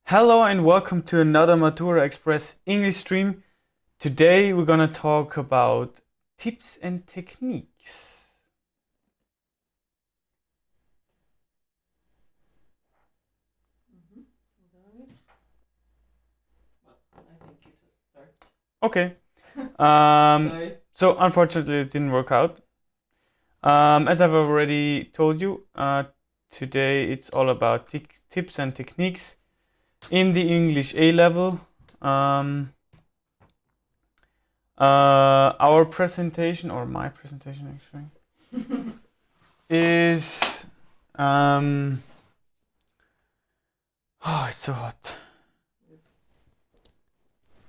Hello and welcome to another Matura Express English stream. Today we're gonna talk about tips and techniques. I think you just start. Okay. Sorry. So unfortunately it didn't work out. As I've already told you, today it's all about tips and techniques in the English A level. Our presentation, or my presentation actually, is oh, it's so hot.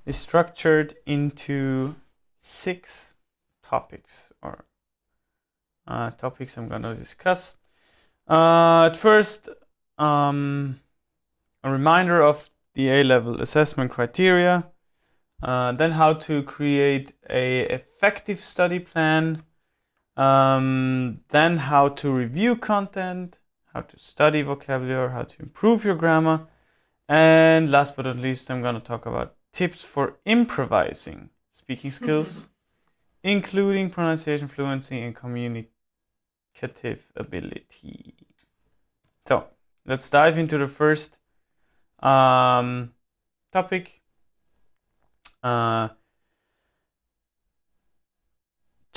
Is structured into 6 topics or topics I'm gonna discuss. At first, a reminder of the A-level assessment criteria. Then how to create a effective study plan. Then how to review content, how to study vocabulary, how to improve your grammar. And last but not least, I'm gonna talk about tips for improvising speaking skills, including pronunciation fluency and communicative ability. So let's dive into the first topic. To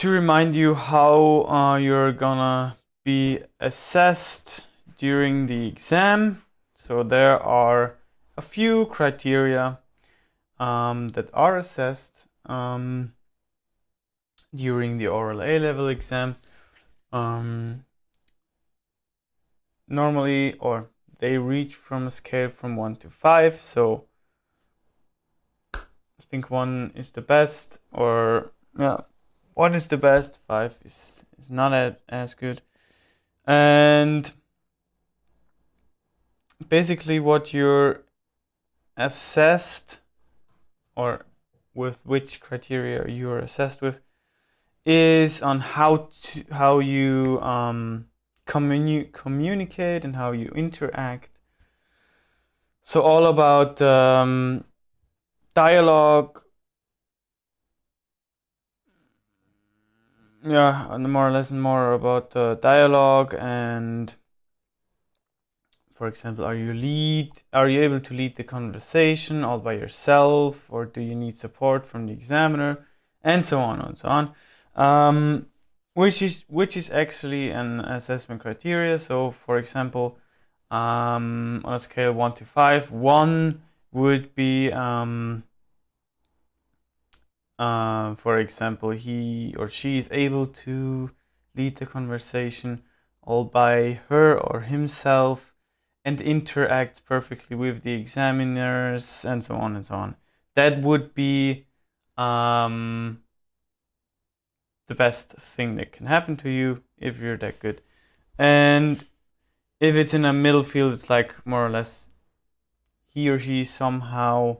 remind you how you're gonna be assessed during the exam. So there are a few criteria that are assessed during the oral A-level exam. Normally, or they reach from a scale from 1 to 5. So I think 1 is the best, or yeah, 1 is the best, 5 is not as good. And basically what you're assessed, or with which criteria you're assessed with, is on how you communicate and how you interact. So all about dialogue, and more about dialogue, and for example, are you able to lead the conversation all by yourself, or do you need support from the examiner, and so on and so on, which is actually an assessment criteria. So for example, on a scale 1 to 5, 1 would be for example, he or she is able to lead the conversation all by her or himself and interacts perfectly with the examiners, and so on and so on. That would be the best thing that can happen to you if you're that good. And if it's in a middle field, it's like more or less he or she somehow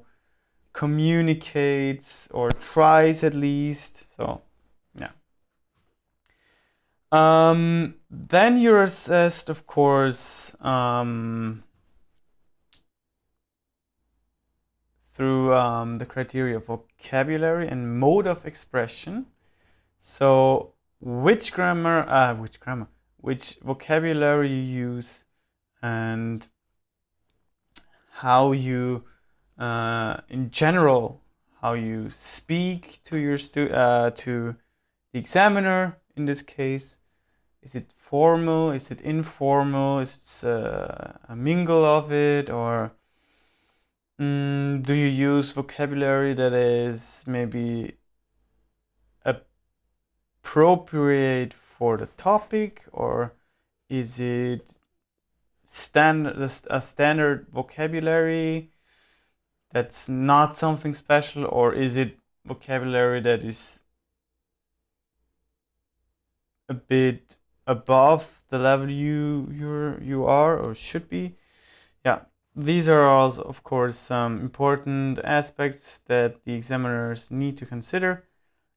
communicates or tries at least. So yeah. Then you're assessed, of course, through the criteria of vocabulary and mode of expression. So which vocabulary you use, and how you, in general, how you speak to your to the examiner in this case. Is it formal? Is it informal? Is it a mingle of it? Or do you use vocabulary that is maybe appropriate for the topic? Or is it a standard vocabulary that's not something special? Or is it vocabulary that is a bit above the level you are or should be? Yeah, these are also, of course, some important aspects that the examiners need to consider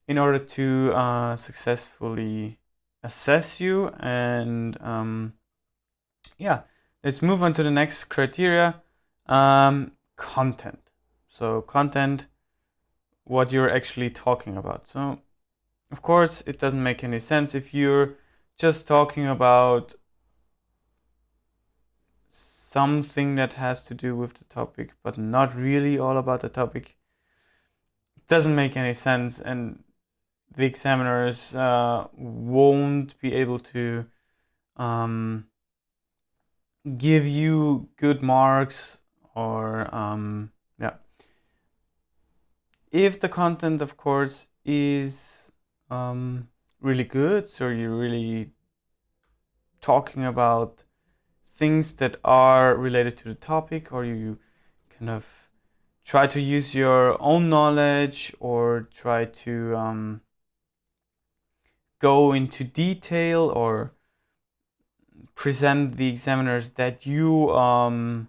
in order to successfully assess you. And yeah, let's move on to the next criteria. content. So content, what you're actually talking about. So of course it doesn't make any sense if you're just talking about something that has to do with the topic, but not really all about the topic. It doesn't make any sense, and the examiners won't be able to give you good marks, or yeah. If the content, of course, is really good, so you're really talking about things that are related to the topic, or you kind of try to use your own knowledge, or try to go into detail, or present the examiners that you are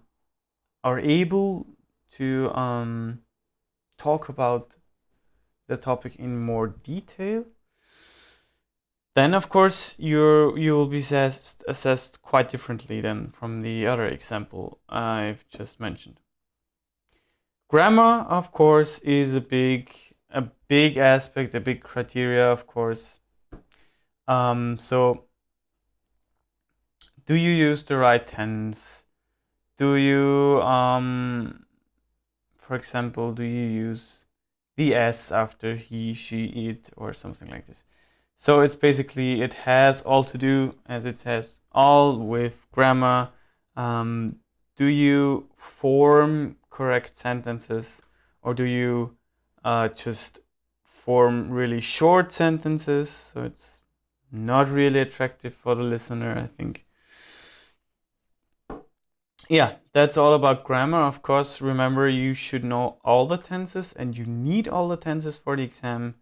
able to talk about the topic in more detail, then of course you will be assessed quite differently than from the other example I've just mentioned. Grammar, of course, is a big aspect, a big criteria, of course. So do you use the right tense? Do you for example, do you use the s after he, she, it, or something like this? So it's basically, it has all to do, as it says, all with grammar. Do you form correct sentences, or do you just form really short sentences? So it's not really attractive for the listener, I think. Yeah, that's all about grammar. Of course, remember, you should know all the tenses, and you need all the tenses for the exam.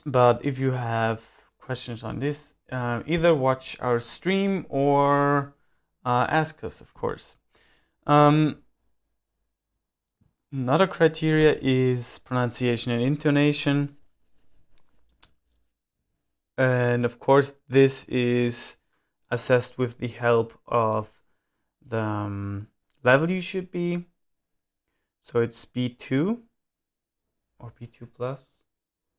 But if you have questions on this, either watch our stream or ask us, of course. Another criteria is pronunciation and intonation. And of course, this is assessed with the help of the level you should be. So it's B2 or B2 plus.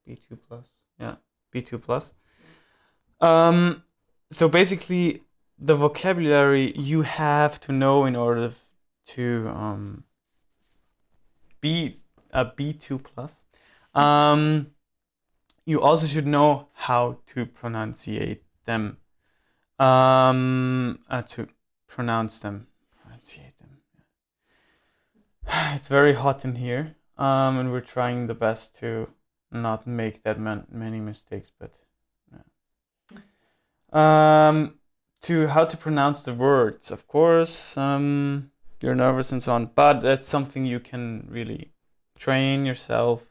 B2 plus. Yeah, B2 plus. So basically, the vocabulary you have to know in order to be a B2 plus. You also should know how to pronunciate them. To pronounce them. Pronunciate them. It's very hot in here, and we're trying the best to not make that many mistakes, but to how to pronounce the words, of course. You're nervous and so on, but that's something you can really train yourself.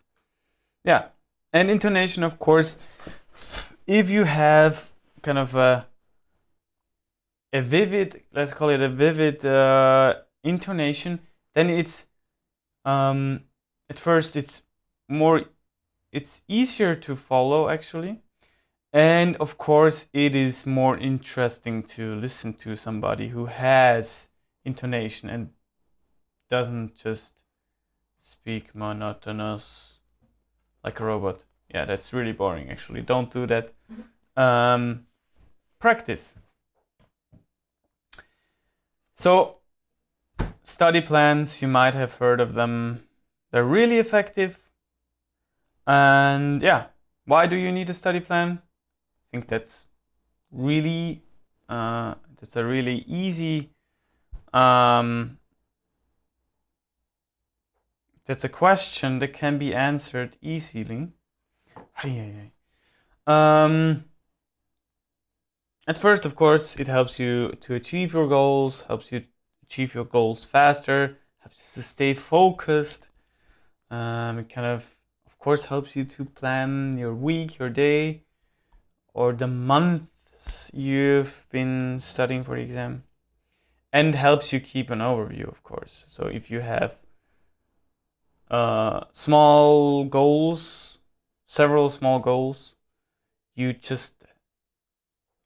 Yeah, and intonation, of course. If you have kind of a vivid, let's call it a vivid intonation, then it's at first it's easier to follow, actually. And of course, it is more interesting to listen to somebody who has intonation and doesn't just speak monotonous like a robot. Yeah, that's really boring, actually. Don't do that. Practice. So, study plans, you might have heard of them. They're really effective. And yeah, why do you need a study plan? I think that's really that's a really easy that's a question that can be answered easily. At first, of course, it helps you to achieve your goals, helps you achieve your goals faster, helps you to stay focused. It kind of course, helps you to plan your week, your day, or the months you've been studying for the exam, and helps you keep an overview, of course. So if you have small goals, several small goals, you're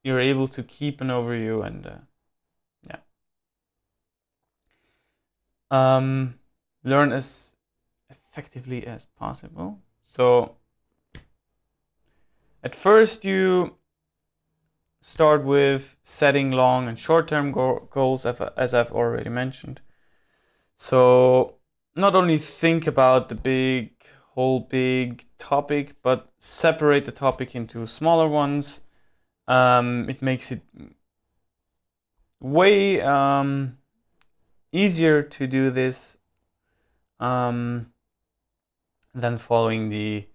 able to keep an overview, and yeah. learn as effectively as possible. So at first you start with setting long and short-term goals, as I've already mentioned. So not only think about the whole big topic, but separate the topic into smaller ones. It makes it way easier to do this than following the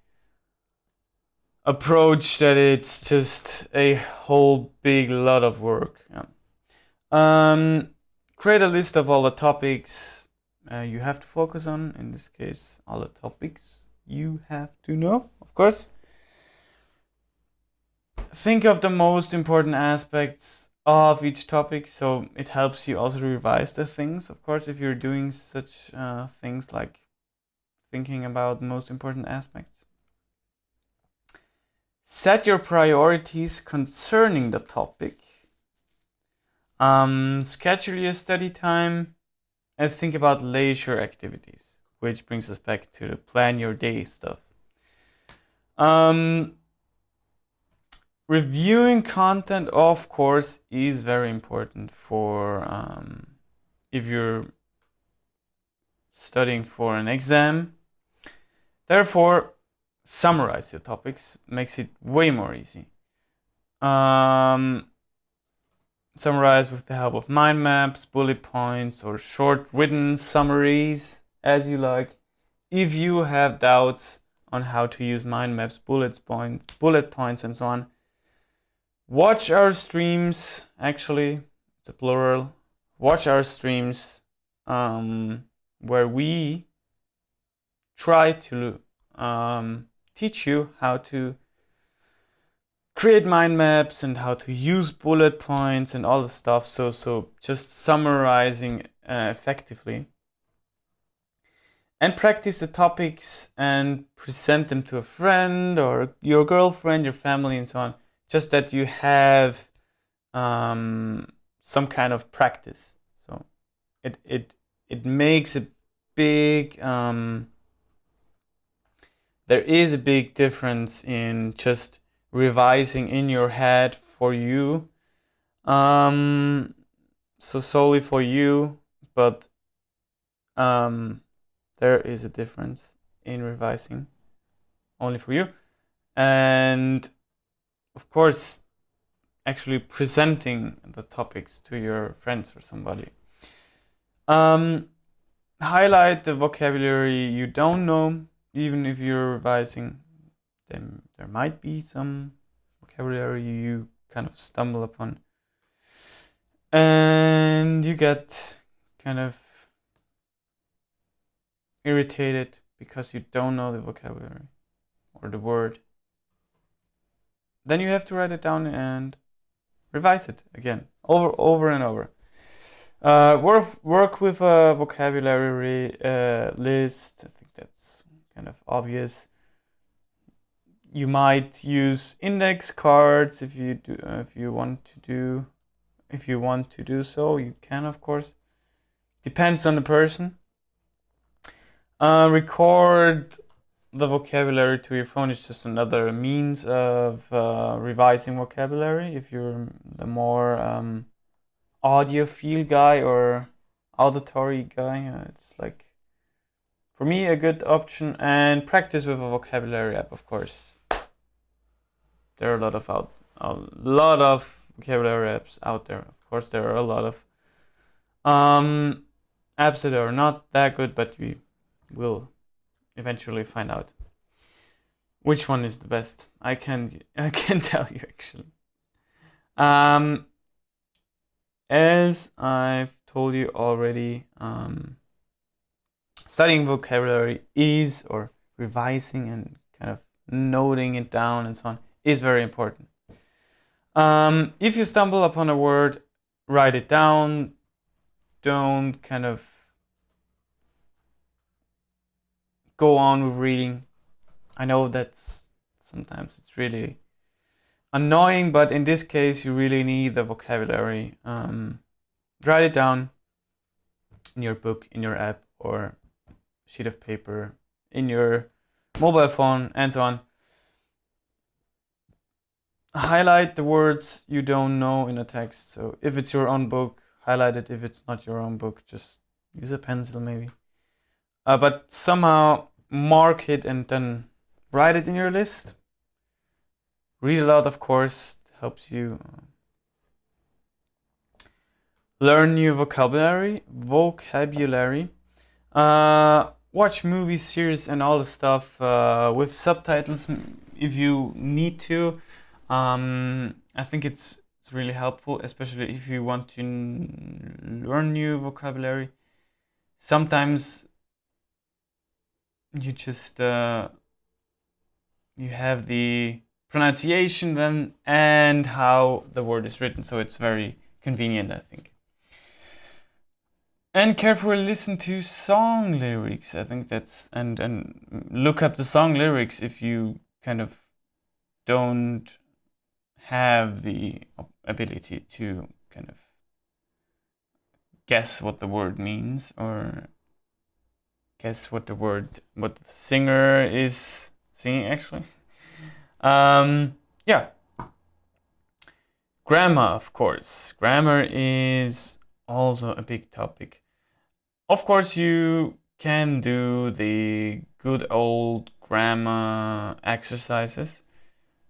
approach that it's just a whole big lot of work. Yeah. Create a list of all the topics you have to focus on. In this case, all the topics you have to know, of course. Think of the most important aspects of each topic, so it helps you also revise the things. Of course, if you're doing such things like thinking about the most important aspects. Set your priorities concerning the topic. Schedule your study time and think about leisure activities, which brings us back to the plan your day stuff. Reviewing content, of course, is very important for if you're studying for an exam. Therefore, summarize your topics, makes it way more easy. Summarize with the help of mind maps, bullet points, or short written summaries, as you like. If you have doubts on how to use mind maps, bullet points, and so on, watch our streams. Actually, it's a plural. Watch our streams where we try to teach you how to create mind maps and how to use bullet points and all the stuff. So just summarizing effectively. And practice the topics and present them to a friend or your girlfriend, your family, and so on. Just that you have some kind of practice. So it makes a big there is a big difference in just revising in your head for you, so solely for you, but there is a difference in revising only for you, and of course actually presenting the topics to your friends or somebody. Highlight the vocabulary you don't know, even if you're revising. Then there might be some vocabulary you kind of stumble upon, and you get kind of irritated because you don't know the vocabulary or the word. Then you have to write it down and revise it again, over and over. Work with a vocabulary list. I think that's kind of obvious. You might use index cards if you want to do so. You can, of course. Depends on the person. Record the vocabulary to your phone is just another means of revising vocabulary. If you're the more audiophile guy or auditory guy, it's like, for me, a good option. And practice with a vocabulary app, of course. There are a lot of vocabulary apps out there. Of course, there are a lot of apps that are not that good, but we will eventually find out which one is the best. I can tell you actually. As I've told you already, studying vocabulary or revising and kind of noting it down and so on is very important. If you stumble upon a word, write it down. Don't kind of go on with reading. I know that sometimes it's really annoying, but in this case, you really need the vocabulary. Write it down. in your book, in your app, or sheet of paper, in your mobile phone, and so on. Highlight the words you don't know in a text. So if it's your own book, highlight it. If it's not your own book, just use a pencil maybe. But somehow mark it and then write it in your list. Read aloud, of course, helps you learn new vocabulary. Watch movies, series, and all the stuff with subtitles if you need to. I think it's really helpful, especially if you want to learn new vocabulary. Sometimes you just you have the pronunciation then and how the word is written, so it's very convenient, I think. And carefully listen to song lyrics. I think that's and look up the song lyrics if you kind of don't have the ability to kind of guess what the word means or guess what the singer is singing actually. Yeah. Grammar, of course. Grammar is also a big topic. Of course, you can do the good old grammar exercises,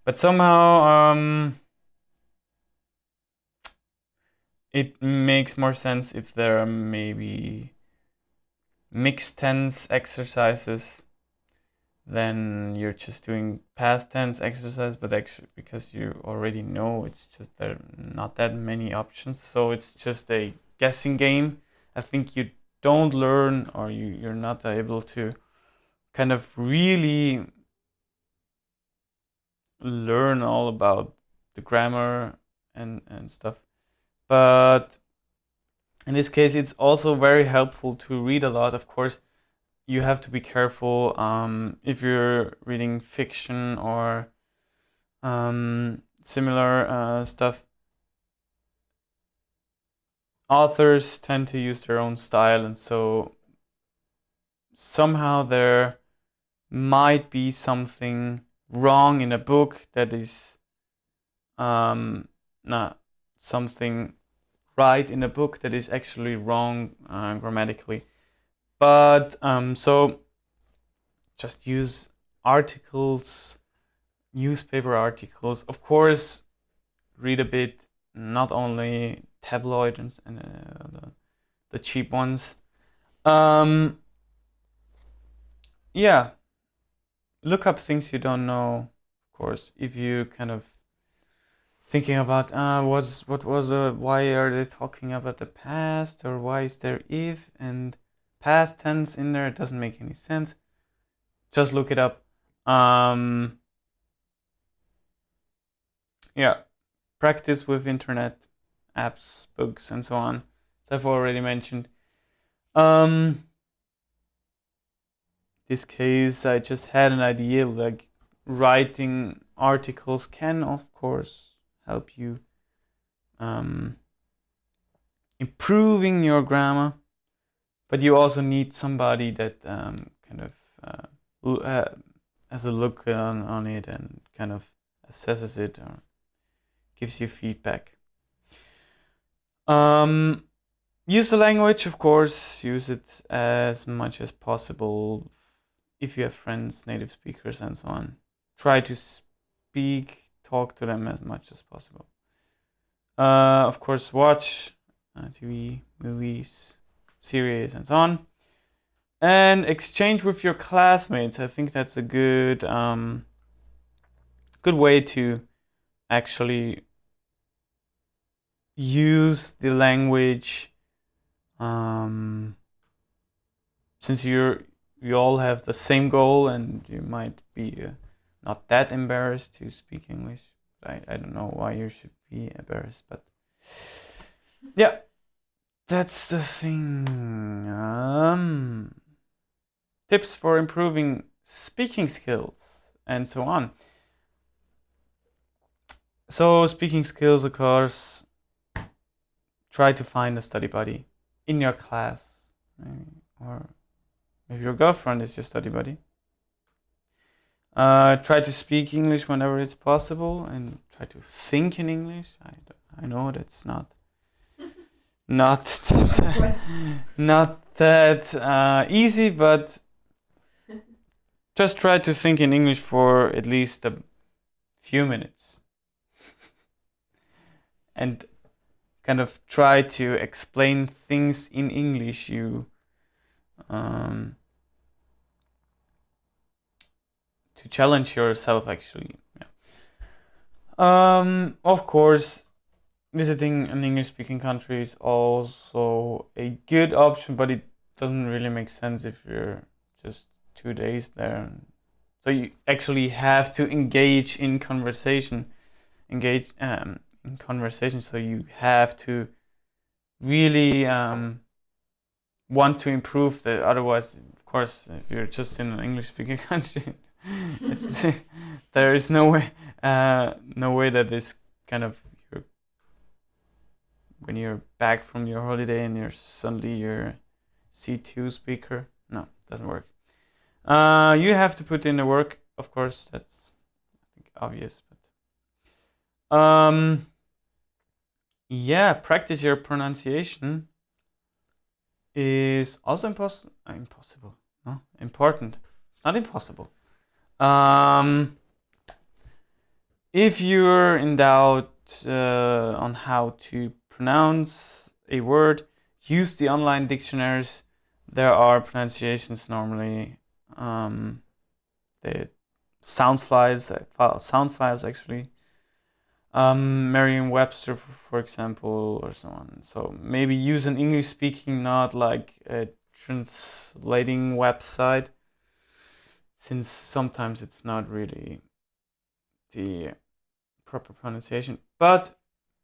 but somehow it makes more sense if there are maybe mixed tense exercises. Then you're just doing past tense exercise, but actually because you already know, it's just there are not that many options, so it's just a guessing game. I think you don't learn or you're not able to kind of really learn all about the grammar and stuff. But in this case, it's also very helpful to read a lot. Of course, you have to be careful if you're reading fiction or similar stuff. Authors tend to use their own style, and so somehow there might be something wrong in a book that is not something right in a book that is actually wrong grammatically. But so just use articles, newspaper articles. Of course, read a bit, not only tabloid and the cheap ones. Yeah, look up things you don't know. Of course, if you kind of thinking about why are they talking about the past or why is there if and past tense in there, it doesn't make any sense. Just look it up. Yeah, practice with internet apps, books, and so on, as I've already mentioned. This case I just had an idea, like writing articles can of course help you improving your grammar, but you also need somebody that kind of has a look on it and kind of assesses it or gives you feedback. Use the language, of course, use it as much as possible if you have friends, native speakers, and so on. Try to talk to them as much as possible. Of course, watch TV, movies, series, and so on. And exchange with your classmates. I think that's a good good way to actually use the language. Since you all have the same goal and you might be not that embarrassed to speak English. I don't know why you should be embarrassed, but yeah, that's the thing. Tips for improving speaking skills and so on. So speaking skills, of course, try to find a study buddy in your class or maybe your girlfriend is your study buddy. Try to speak English whenever it's possible, and try to think in English. I know that's not not that easy, but just try to think in English for at least a few minutes, and kind of try to explain things in English to challenge yourself, actually. Yeah. Of course, visiting an English-speaking country is also a good option, but it doesn't really make sense if you're just 2 days there. So you actually have to engage in conversation. So you have to really want to improve that. Otherwise, of course, if you're just in an English-speaking country, there is no way that this kind of when you're back from your holiday and you're suddenly your C2 speaker. No, it doesn't work. You have to put in the work, of course. That's, I think, obvious, but yeah, practice your pronunciation is also impossible. No, important. It's not impossible. If you're in doubt on how to pronounce a word, use the online dictionaries. There are pronunciations normally. The sound files actually. Merriam-Webster, for example, or so on. So maybe use an English-speaking, not like a translating website, since sometimes it's not really the proper pronunciation. But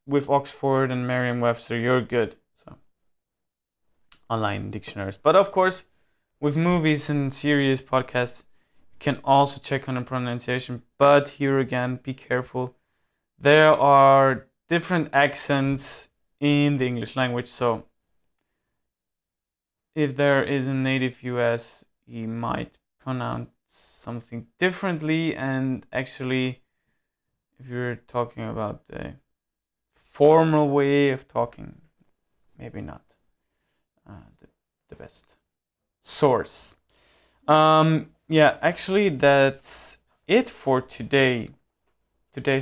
with Oxford and Merriam-Webster, you're good. So online dictionaries. But of course, with movies and series, podcasts, you can also check on the pronunciation. But here again, be careful. There are different accents in the English language, so if there is a native US, he might pronounce something differently, and actually, if you're talking about the formal way of talking, maybe not the best source. Yeah, actually, that's it for today's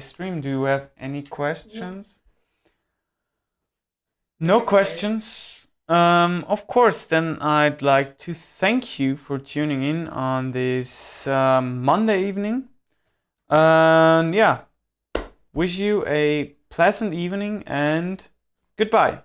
stream. Do you have any questions? No questions. Of course, then I'd like to thank you for tuning in on this Monday evening. And yeah, wish you a pleasant evening and goodbye.